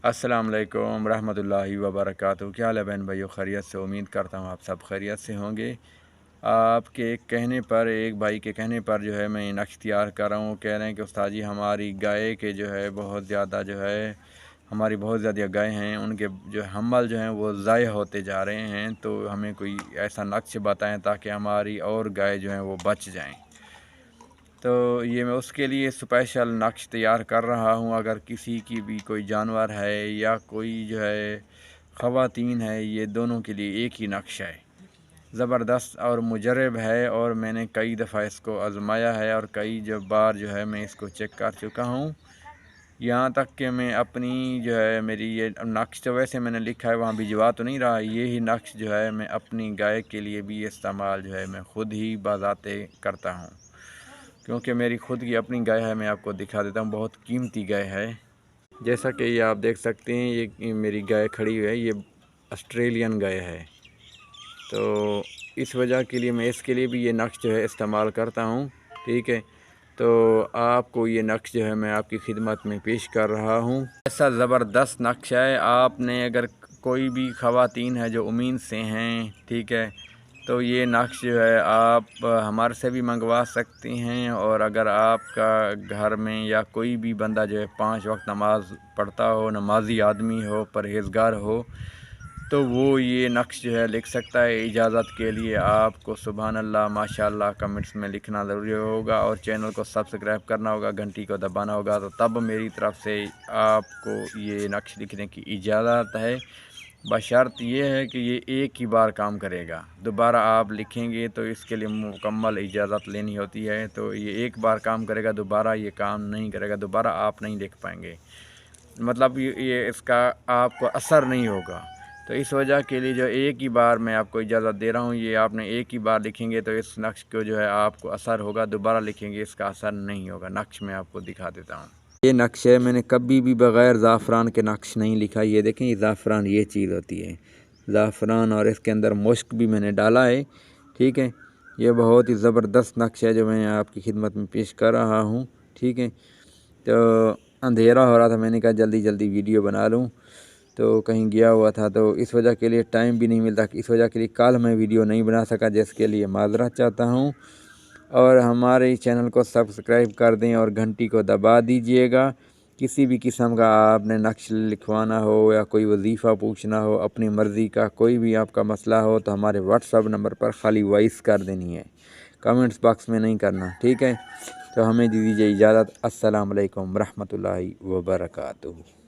अस्सलाम वालेकुम रहमतुल्लाहि व बरकातुहू। क्या हाल है बहन भाइयों, खैरियत से? उम्मीद करता हूँ आप सब खैरियत से होंगे। आपके कहने पर, एक भाई के कहने पर जो है मैं नक्श तैयार कर रहा हूँ। कह रहे हैं कि उस्ताद जी हमारी गाय के जो है बहुत ज़्यादा जो है हमारी बहुत ज़्यादा गाय हैं, उनके जो हमल जो हैं वो ज़ाय होते जा रहे हैं, तो हमें कोई ऐसा नक्श बताएं ताकि हमारी और गाय जो हैं वो बच जाएँ। तो ये मैं उसके लिए स्पेशल नक्श तैयार कर रहा हूँ। अगर किसी की भी कोई जानवर है या कोई जो है ख़वातीन है, ये दोनों के लिए एक ही नक्श है, ज़बरदस्त और मुजरब है। और मैंने कई दफ़ा इसको आज़माया है और कई बार जो है मैं इसको चेक कर चुका हूँ। यहाँ तक कि मैं अपनी जो है मेरी ये नक्श तो वैसे मैंने लिखा है, वहाँ भिजवा तो नहीं रहा, ये ही नक्श जो है मैं अपनी गाय के लिए भी इस्तेमाल जो है मैं ख़ुद ही बाज़ाते करता हूँ, क्योंकि मेरी ख़ुद की अपनी गाय है। मैं आपको दिखा देता हूँ, बहुत कीमती गाय है। जैसा कि ये आप देख सकते हैं, ये मेरी गाय खड़ी हुई है, ये ऑस्ट्रेलियन गाय है। तो इस वजह के लिए मैं इसके लिए भी ये नक्श जो है इस्तेमाल करता हूँ, ठीक है। तो आपको ये नक्श जो है मैं आपकी खिदमत में पेश कर रहा हूँ। ऐसा ज़बरदस्त नक्श है। आपने अगर कोई भी ख़वातीन है जो उम्मीद से हैं, ठीक है, तो ये नक्श जो है आप हमारे से भी मंगवा सकती हैं। और अगर आपका घर में या कोई भी बंदा जो है 5 वक्त नमाज़ पढ़ता हो, नमाजी आदमी हो, परहेज़गार हो, तो वो ये नक्श जो है लिख सकता है। इजाज़त के लिए आपको सुबहान अल्लाह माशाअल्लाह कमेंट्स में लिखना ज़रूरी होगा और चैनल को सब्सक्राइब करना होगा, घंटी को दबाना होगा, तो तब मेरी तरफ से आपको ये नक्श लिखने की इजाज़त है। बशर्त ये है कि ये एक ही बार काम करेगा, दोबारा आप लिखेंगे तो इसके लिए मुकम्मल इजाज़त लेनी होती है। तो ये एक बार काम करेगा, दोबारा ये काम नहीं करेगा, दोबारा आप नहीं लिख पाएंगे, मतलब ये इसका आपको असर नहीं होगा। तो इस वजह के लिए जो एक ही बार मैं आपको इजाज़त दे रहा हूँ, ये आपने एक ही बार लिखेंगे तो इस नक्श को जो है आपको असर होगा, दोबारा लिखेंगे इसका असर नहीं होगा। नक्श मैं आपको दिखा देता हूँ। ये नक्श है, मैंने कभी भी बग़ैर ज़ाफ़रान के नक्श नहीं लिखा। ये देखें, ये ज़ाफ़रान ये चीज़ होती है, ज़ाफ़रान, और इसके अंदर मुश्क भी मैंने डाला है, ठीक है। ये बहुत ही ज़बरदस्त नक्श है जो मैं आपकी खिदमत में पेश कर रहा हूँ, ठीक है। तो अंधेरा हो रहा था, मैंने कहा जल्दी जल्दी वीडियो बना लूँ, तो कहीं गया हुआ था, तो इस वजह के लिए टाइम भी नहीं मिलता। इस वजह के लिए कल मैं वीडियो नहीं बना सका, जिसके लिए माज़रत चाहता हूँ। और हमारे चैनल को सब्सक्राइब कर दें और घंटी को दबा दीजिएगा। किसी भी किस्म का आपने नक्श लिखवाना हो या कोई वजीफ़ा पूछना हो, अपनी मर्ज़ी का कोई भी आपका मसला हो, तो हमारे व्हाट्सअप नंबर पर खाली वॉइस कर देनी है, कमेंट्स बॉक्स में नहीं करना, ठीक है। तो हमें दीजिए इजाज़त। अस्सलाम वालेकुम रहमतुल्लाहि व बरकातुहू।